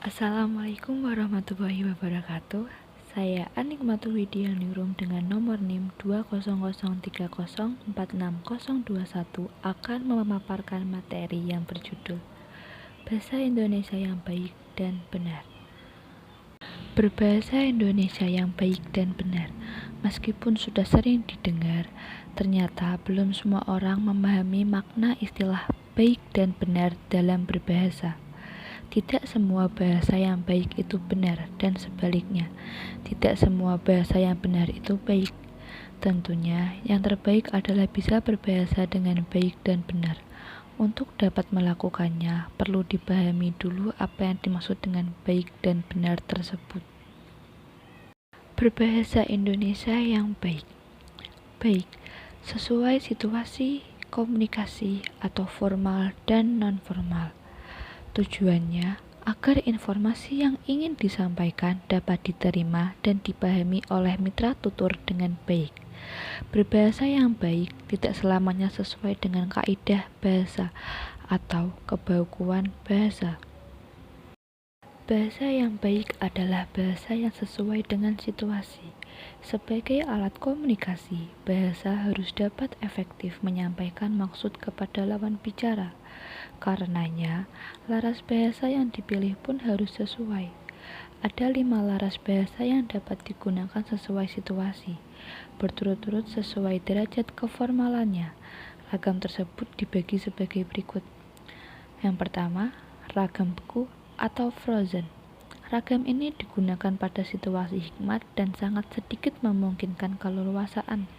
Assalamualaikum warahmatullahi wabarakatuh. Saya Anik Matu Widya Ningrum dengan nomor NIM 20030460021 akan memaparkan materi yang berjudul Bahasa Indonesia yang baik dan benar. Berbahasa Indonesia yang baik dan benar, meskipun sudah sering didengar, ternyata belum semua orang memahami makna istilah baik dan benar dalam berbahasa. Tidak semua bahasa yang baik itu benar dan sebaliknya. Tidak semua bahasa yang benar itu baik. Tentunya yang terbaik adalah bisa berbahasa dengan baik dan benar. Untuk dapat melakukannya, perlu dipahami dulu apa yang dimaksud dengan baik dan benar tersebut. Berbahasa Indonesia yang baik. Baik, sesuai situasi, komunikasi, atau formal dan non-formal. Tujuannya agar informasi yang ingin disampaikan dapat diterima dan dipahami oleh mitra tutur dengan baik. Berbahasa yang baik tidak selamanya sesuai dengan kaidah bahasa atau kebakuan bahasa. Bahasa yang baik adalah bahasa yang sesuai dengan situasi. Sebagai alat komunikasi, bahasa harus dapat efektif menyampaikan maksud kepada lawan bicara. Karenanya, laras bahasa yang dipilih pun harus sesuai. Ada 5 laras bahasa yang dapat digunakan sesuai situasi, berturut-turut sesuai derajat keformalannya. Ragam tersebut dibagi sebagai berikut. Yang pertama, ragam beku atau frozen. Ragam ini digunakan pada situasi hikmat dan sangat sedikit memungkinkan keleluasaan,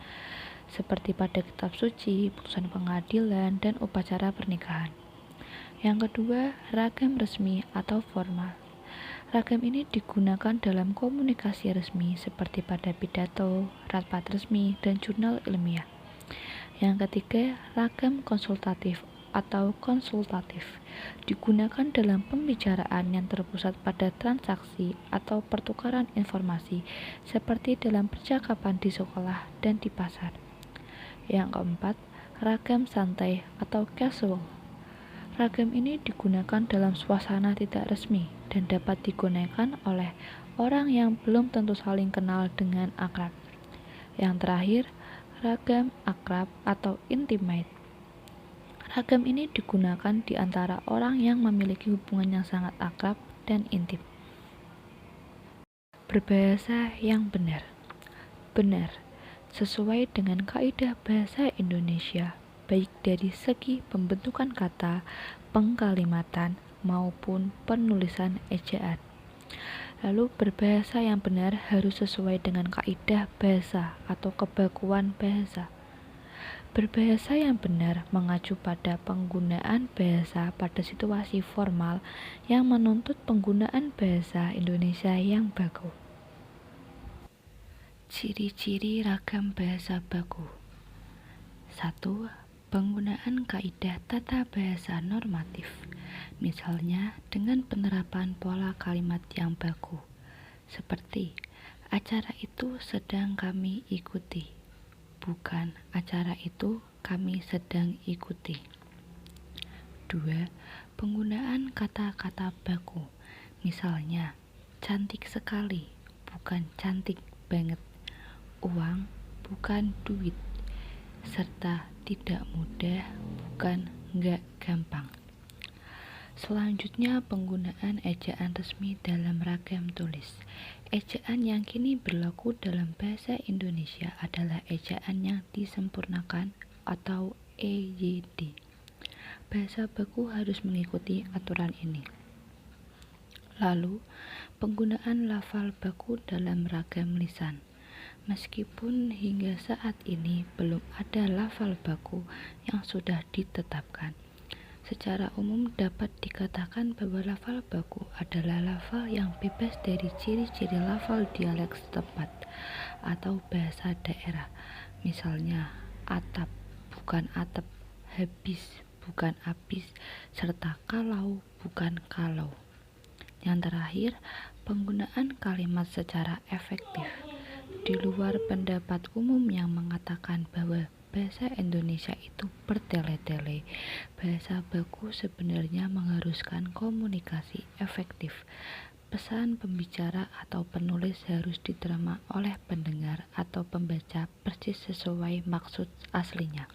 seperti pada kitab suci, putusan pengadilan, dan upacara pernikahan. Yang kedua, ragam resmi atau formal. Ragam ini digunakan dalam komunikasi resmi seperti pada pidato, rapat resmi, dan jurnal ilmiah. Yang ketiga, ragam konsultatif atau konsultatif digunakan dalam pembicaraan yang terpusat pada transaksi atau pertukaran informasi seperti dalam percakapan di sekolah dan di pasar. Yang keempat, ragam santai atau casual. Ragam ini digunakan dalam suasana tidak resmi dan dapat digunakan oleh orang yang belum tentu saling kenal dengan akrab. Yang terakhir, ragam akrab atau intimate. Ragam ini digunakan di antara orang yang memiliki hubungan yang sangat akrab dan intim. Berbahasa yang benar. Benar, sesuai dengan kaidah bahasa Indonesia, baik dari segi pembentukan kata, pengkalimatan, maupun penulisan ejaan. Lalu berbahasa yang benar harus sesuai dengan kaidah bahasa atau kebakuan bahasa. Berbahasa yang benar mengacu pada penggunaan bahasa pada situasi formal yang menuntut penggunaan bahasa Indonesia yang baku. Ciri-ciri ragam bahasa baku. 1. Penggunaan kaidah tata bahasa normatif, misalnya dengan penerapan pola kalimat yang baku, seperti acara itu sedang kami ikuti, bukan acara itu kami sedang ikuti. 2. Penggunaan kata-kata baku, misalnya cantik sekali, bukan cantik banget, uang, bukan duit, serta tidak mudah, bukan nggak gampang. Selanjutnya, penggunaan ejaan resmi dalam ragam tulis. Ejaan yang kini berlaku dalam bahasa Indonesia adalah ejaan yang disempurnakan atau EYD. Bahasa baku harus mengikuti aturan ini. Lalu, penggunaan lafal baku dalam ragam lisan. Meskipun hingga saat ini belum ada lafal baku yang sudah ditetapkan, secara umum dapat dikatakan bahwa lafal baku adalah lafal yang bebas dari ciri-ciri lafal dialek setempat atau bahasa daerah. Misalnya, atap bukan atap, habis bukan habis, serta kalau bukan kalau. Yang terakhir, penggunaan kalimat secara efektif. Di luar pendapat umum yang mengatakan bahwa bahasa Indonesia itu bertele-tele. Bahasa baku sebenarnya mengharuskan komunikasi efektif. Pesan pembicara atau penulis harus diterima oleh pendengar atau pembaca persis sesuai maksud aslinya.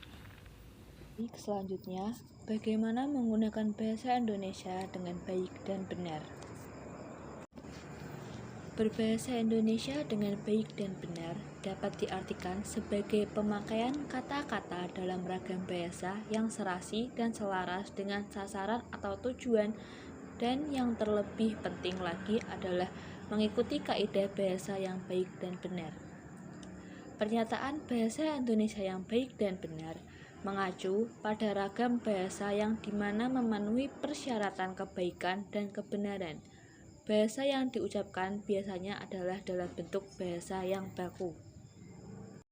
Selanjutnya, bagaimana menggunakan bahasa Indonesia dengan baik dan benar? Berbahasa Indonesia dengan baik dan benar dapat diartikan sebagai pemakaian kata-kata dalam ragam bahasa yang serasi dan selaras dengan sasaran atau tujuan, dan yang terlebih penting lagi adalah mengikuti kaidah bahasa yang baik dan benar. Pernyataan bahasa Indonesia yang baik dan benar mengacu pada ragam bahasa yang dimana memenuhi persyaratan kebaikan dan kebenaran. Bahasa yang diucapkan biasanya adalah dalam bentuk bahasa yang baku.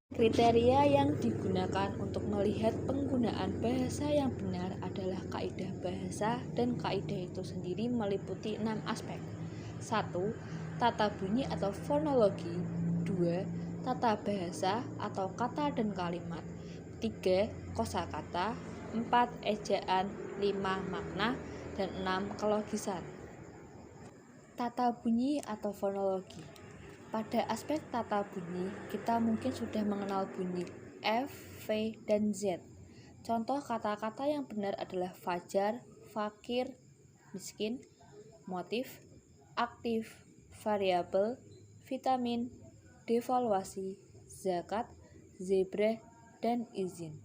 Kriteria yang digunakan untuk melihat penggunaan bahasa yang benar adalah kaidah bahasa, dan kaidah itu sendiri meliputi 6 aspek. 1. Tata bunyi atau fonologi. 2. Tata bahasa atau kata dan kalimat. 3. Kosakata. 4. Ejaan. 5. Makna. Dan 6. Kelogisan. Tata bunyi atau fonologi. Pada aspek tata bunyi, kita mungkin sudah mengenal bunyi F, V, dan Z. Contoh kata-kata yang benar adalah fajar, fakir, miskin, motif, aktif, variabel, vitamin, devaluasi, zakat, zebra, dan izin.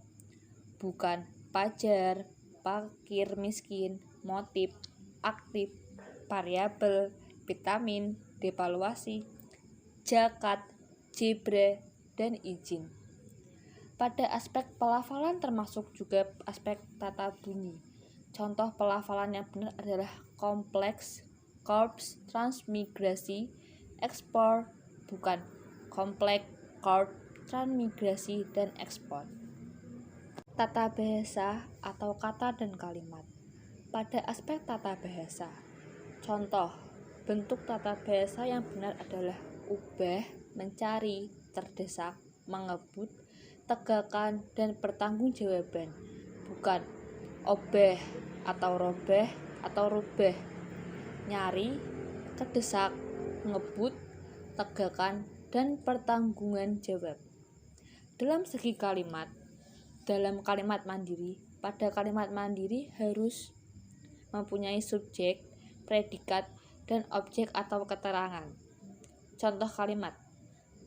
Bukan fajar, fakir, miskin, motif, aktif, variabel, vitamin, devaluasi, zakat, zebra, dan izin. Pada aspek pelafalan termasuk juga aspek tata bunyi. Contoh pelafalan yang benar adalah kompleks, korps, transmigrasi, ekspor, bukan kompleks, korps, transmigrasi, dan ekspor. Tata bahasa atau kata dan kalimat. Pada aspek tata bahasa, contoh bentuk tata bahasa yang benar adalah ubah, mencari, terdesak, mengebut, tegakkan, dan pertanggungjawaban, bukan obah atau robah atau rubah. Nyari, terdesak, ngebut, tegakkan, dan pertanggungan jawab. Dalam segi kalimat, dalam kalimat mandiri, pada kalimat mandiri harus mempunyai subjek, predikat, dan objek atau keterangan. Contoh kalimat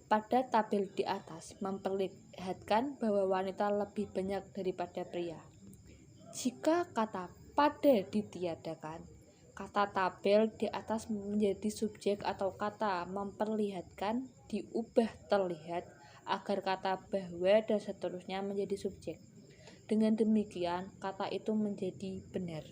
pada tabel di atas memperlihatkan bahwa wanita lebih banyak daripada pria. Jika kata pada ditiadakan, kata tabel di atas menjadi subjek atau kata memperlihatkan diubah terlihat agar kata bahwa dan seterusnya menjadi subjek. Dengan demikian, kata itu menjadi benar.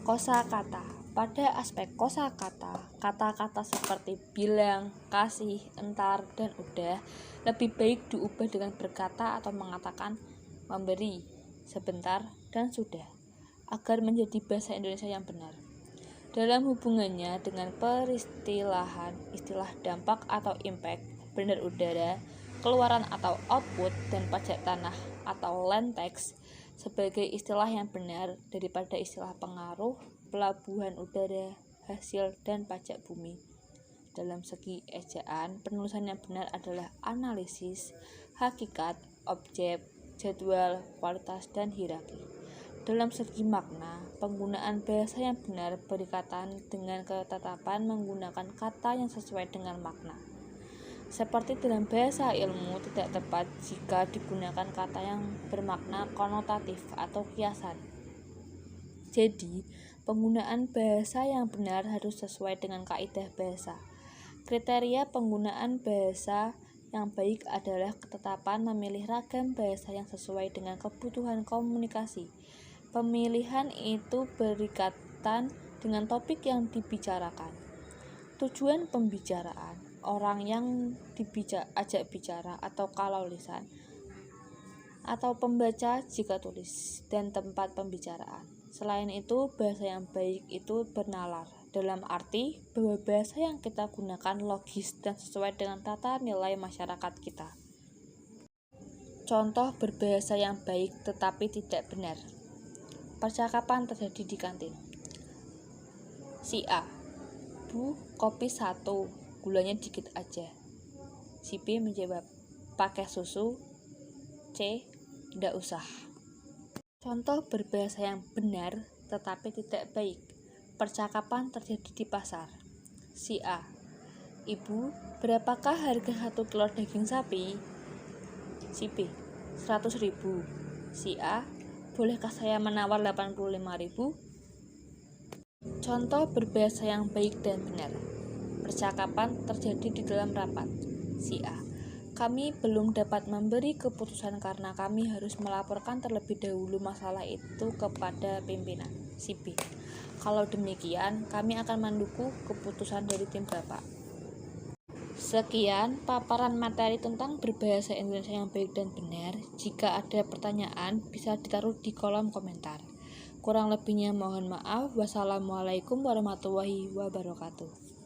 Kosakata. Pada aspek kosakata, kata-kata seperti bilang, kasih, entar, dan udah lebih baik diubah dengan berkata atau mengatakan memberi, sebentar, dan sudah, agar menjadi bahasa Indonesia yang benar. Dalam hubungannya dengan peristilahan, istilah dampak atau impact, benar udara, keluaran atau output, dan pajak tanah atau land tax sebagai istilah yang benar daripada istilah pengaruh, pelabuhan udara, hasil, dan pajak bumi. Dalam segi ejaan, penulisan yang benar adalah analisis, hakikat, objek, jadwal, kualitas, dan hierarki. Dalam segi makna, penggunaan bahasa yang benar berkaitan dengan ketetapan menggunakan kata yang sesuai dengan makna. Seperti dalam bahasa ilmu, tidak tepat jika digunakan kata yang bermakna konotatif atau kiasan. Jadi, penggunaan bahasa yang benar harus sesuai dengan kaidah bahasa. Kriteria penggunaan bahasa yang baik adalah ketetapan memilih ragam bahasa yang sesuai dengan kebutuhan komunikasi. Pemilihan itu berkaitan dengan topik yang dibicarakan. Tujuan pembicaraan, orang yang ajak bicara atau kalau lisan, atau pembaca jika tulis, dan tempat pembicaraan. Selain itu, bahasa yang baik itu bernalar, dalam arti bahwa bahasa yang kita gunakan logis dan sesuai dengan tata nilai masyarakat kita. Contoh berbahasa yang baik tetapi tidak benar. Percakapan terjadi di kantin. Si A, Bu, kopi 1, gulanya dikit aja. Si B menjawab, pakai susu. C, tidak usah. Contoh berbahasa yang benar tetapi tidak baik. Percakapan terjadi di pasar. Si A, Ibu, berapakah harga 1 kilo daging sapi? Si B, 100.000. Si A, bolehkah saya menawar 85.000? Contoh berbahasa yang baik dan benar. Percakapan terjadi di dalam rapat. Si A, kami belum dapat memberi keputusan karena kami harus melaporkan terlebih dahulu masalah itu kepada pimpinan. Si B, kalau demikian kami akan mendukung keputusan dari tim Bapak. Sekian paparan materi tentang berbahasa Indonesia yang baik dan benar. Jika ada pertanyaan bisa ditaruh di kolom komentar. Kurang lebihnya mohon maaf. Wassalamualaikum warahmatullahi wabarakatuh.